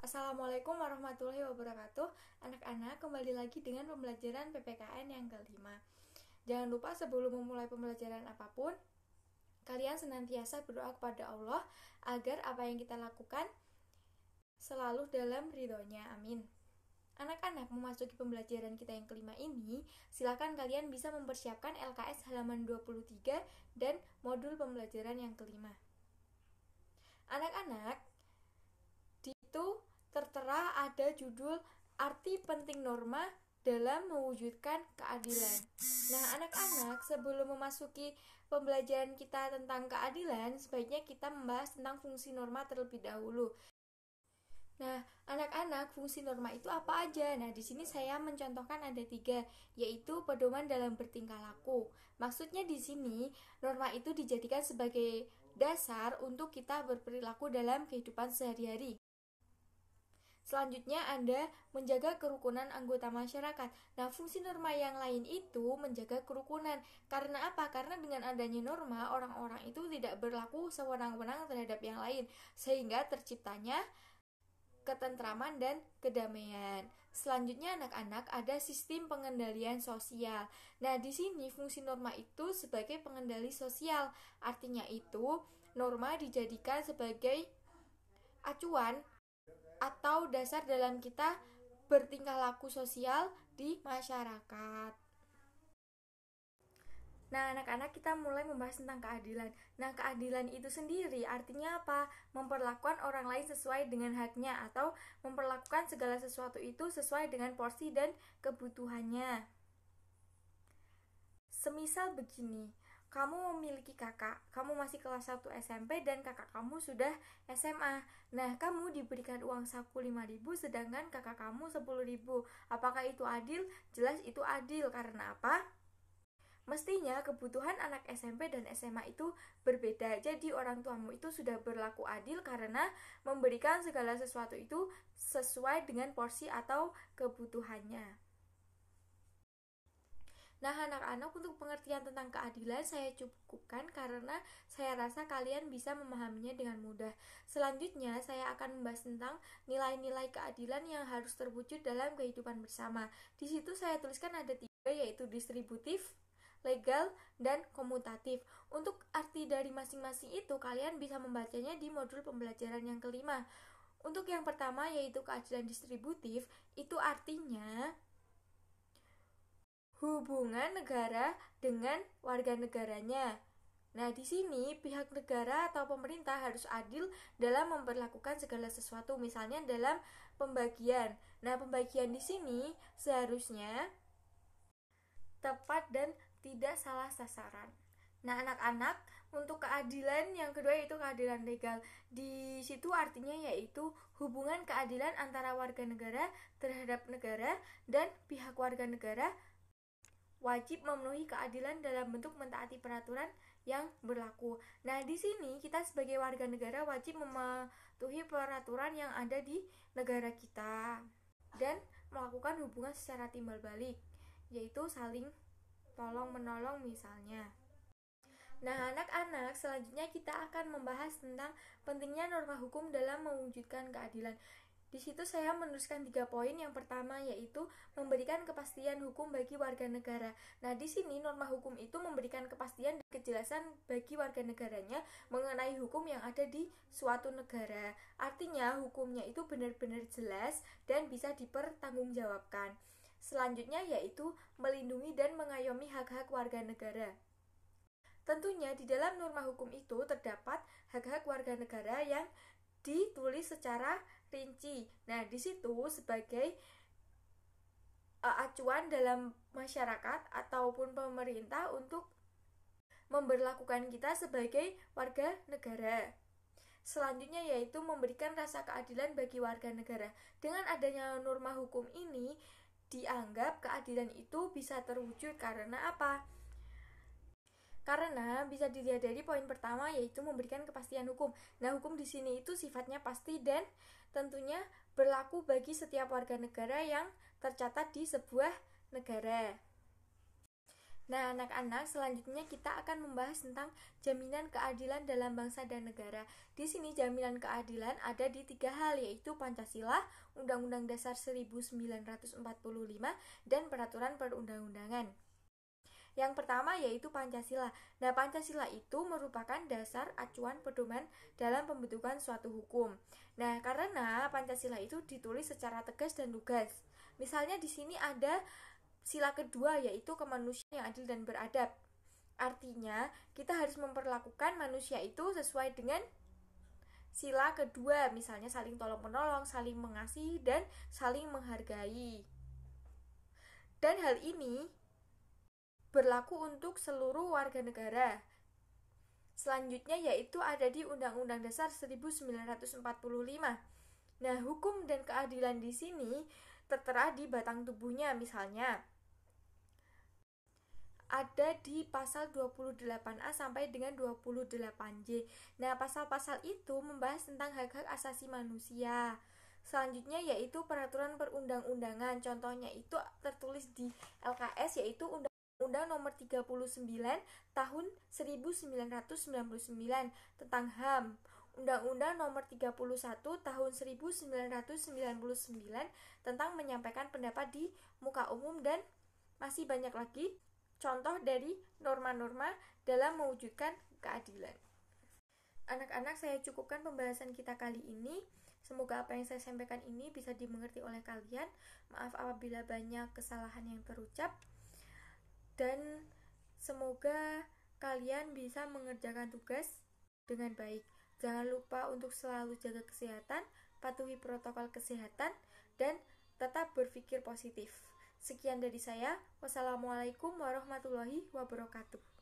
Assalamualaikum warahmatullahi wabarakatuh. Anak-anak, kembali lagi dengan pembelajaran PPKN yang kelima. Jangan lupa sebelum memulai pembelajaran apapun, kalian senantiasa berdoa kepada Allah agar apa yang kita lakukan selalu dalam ridhonya. Amin. Anak-anak, memasuki pembelajaran kita yang kelima ini, silakan kalian bisa mempersiapkan LKS halaman 23 dan modul pembelajaran yang kelima. Anak-anak, di itu tertera ada judul arti penting norma dalam mewujudkan keadilan. Nah, anak-anak, sebelum memasuki pembelajaran kita tentang keadilan, sebaiknya kita membahas tentang fungsi norma terlebih dahulu. Nah, anak-anak, fungsi norma itu apa aja? Nah, di sini saya mencontohkan ada 3, yaitu pedoman dalam bertingkah laku. Maksudnya di sini, norma itu dijadikan sebagai dasar untuk kita berperilaku dalam kehidupan sehari-hari. Selanjutnya ada menjaga kerukunan anggota masyarakat. Nah, fungsi norma yang lain itu menjaga kerukunan. Karena apa? Karena dengan adanya norma, orang-orang itu tidak berlaku sewenang-wenang terhadap yang lain, sehingga terciptanya ketentraman dan kedamaian. Selanjutnya anak-anak ada sistem pengendalian sosial. Nah, di sini fungsi norma itu sebagai pengendali sosial. Artinya itu norma dijadikan sebagai acuan atau dasar dalam kita bertingkah laku sosial di masyarakat. Nah, anak-anak, kita mulai membahas tentang keadilan. Nah, keadilan itu sendiri artinya apa? Memperlakukan orang lain sesuai dengan haknya atau memperlakukan segala sesuatu itu sesuai dengan porsi dan kebutuhannya. Semisal begini, kamu memiliki kakak, kamu masih kelas 1 SMP dan kakak kamu sudah SMA. Nah, kamu diberikan uang saku 5.000 sedangkan kakak kamu 10.000. Apakah itu adil? Jelas itu adil. Karena apa? Mestinya kebutuhan anak SMP dan SMA itu berbeda. Jadi orang tuamu itu sudah berlaku adil karena memberikan segala sesuatu itu sesuai dengan porsi atau kebutuhannya. Nah, anak-anak, untuk pengertian tentang keadilan saya cukupkan karena saya rasa kalian bisa memahaminya dengan mudah. Selanjutnya, saya akan membahas tentang nilai-nilai keadilan yang harus terwujud dalam kehidupan bersama. Di situ saya tuliskan ada 3, yaitu distributif, legal, dan komutatif. Untuk arti dari masing-masing itu, kalian bisa membacanya di modul pembelajaran yang kelima. Untuk yang pertama, yaitu keadilan distributif, itu artinya hubungan negara dengan warga negaranya. Nah, di sini pihak negara atau pemerintah harus adil dalam memperlakukan segala sesuatu, misalnya dalam pembagian. Nah, pembagian di sini seharusnya tepat dan tidak salah sasaran. Nah, anak-anak, untuk keadilan yang kedua yaitu keadilan legal. Di situ artinya yaitu hubungan keadilan antara warga negara terhadap negara dan pihak warga negara wajib memenuhi keadilan dalam bentuk mentaati peraturan yang berlaku. Nah, di sini kita sebagai warga negara wajib mematuhi peraturan yang ada di negara kita dan melakukan hubungan secara timbal balik, yaitu saling tolong menolong misalnya. Nah, anak-anak, selanjutnya kita akan membahas tentang pentingnya norma hukum dalam mewujudkan keadilan. Di situ saya menuliskan 3 poin. Yang pertama yaitu memberikan kepastian hukum bagi warga negara. Nah, di sini norma hukum itu memberikan kepastian dan kejelasan bagi warga negaranya mengenai hukum yang ada di suatu negara. Artinya hukumnya itu benar-benar jelas dan bisa dipertanggungjawabkan. Selanjutnya yaitu melindungi dan mengayomi hak-hak warga negara. Tentunya di dalam norma hukum itu terdapat hak-hak warga negara yang ditulis secara rinci. Nah, di situ sebagai acuan dalam masyarakat ataupun pemerintah untuk memberlakukan kita sebagai warga negara. Selanjutnya yaitu memberikan rasa keadilan bagi warga negara. Dengan adanya norma hukum ini, dianggap keadilan itu bisa terwujud karena apa? Karena bisa dilihat dari poin pertama yaitu memberikan kepastian hukum. Nah, hukum di sini itu sifatnya pasti dan tentunya berlaku bagi setiap warga negara yang tercatat di sebuah negara. Nah, anak-anak, selanjutnya kita akan membahas tentang jaminan keadilan dalam bangsa dan negara. Di sini jaminan keadilan ada di 3 hal, yaitu Pancasila, Undang-Undang Dasar 1945, dan Peraturan Perundang-undangan. Yang pertama yaitu Pancasila. Nah, Pancasila itu merupakan dasar acuan pedoman dalam pembentukan suatu hukum. Nah, karena Pancasila itu ditulis secara tegas dan lugas. Misalnya di sini ada sila kedua, yaitu kemanusiaan yang adil dan beradab. Artinya, kita harus memperlakukan manusia itu sesuai dengan sila kedua, misalnya saling tolong-menolong, saling mengasihi, dan saling menghargai. Dan hal ini berlaku untuk seluruh warga negara. Selanjutnya yaitu ada di Undang-Undang Dasar 1945. Nah, hukum dan keadilan di sini tertera di batang tubuhnya, misalnya ada di pasal 28A sampai dengan 28J. Nah, pasal-pasal itu membahas tentang hak-hak asasi manusia. Selanjutnya yaitu peraturan perundang-undangan. Contohnya itu tertulis di LKS, yaitu Undang-Undang Nomor 39 Tahun 1999 tentang HAM. Undang-Undang Nomor 31 Tahun 1999 tentang menyampaikan pendapat di muka umum, dan masih banyak lagi contoh dari norma-norma dalam mewujudkan keadilan. Anak-anak, saya cukupkan pembahasan kita kali ini. Semoga apa yang saya sampaikan ini bisa dimengerti oleh kalian. Maaf apabila banyak kesalahan yang terucap. Dan semoga kalian bisa mengerjakan tugas dengan baik. Jangan lupa untuk selalu jaga kesehatan, patuhi protokol kesehatan, dan tetap berpikir positif. Sekian dari saya. Wassalamualaikum warahmatullahi wabarakatuh.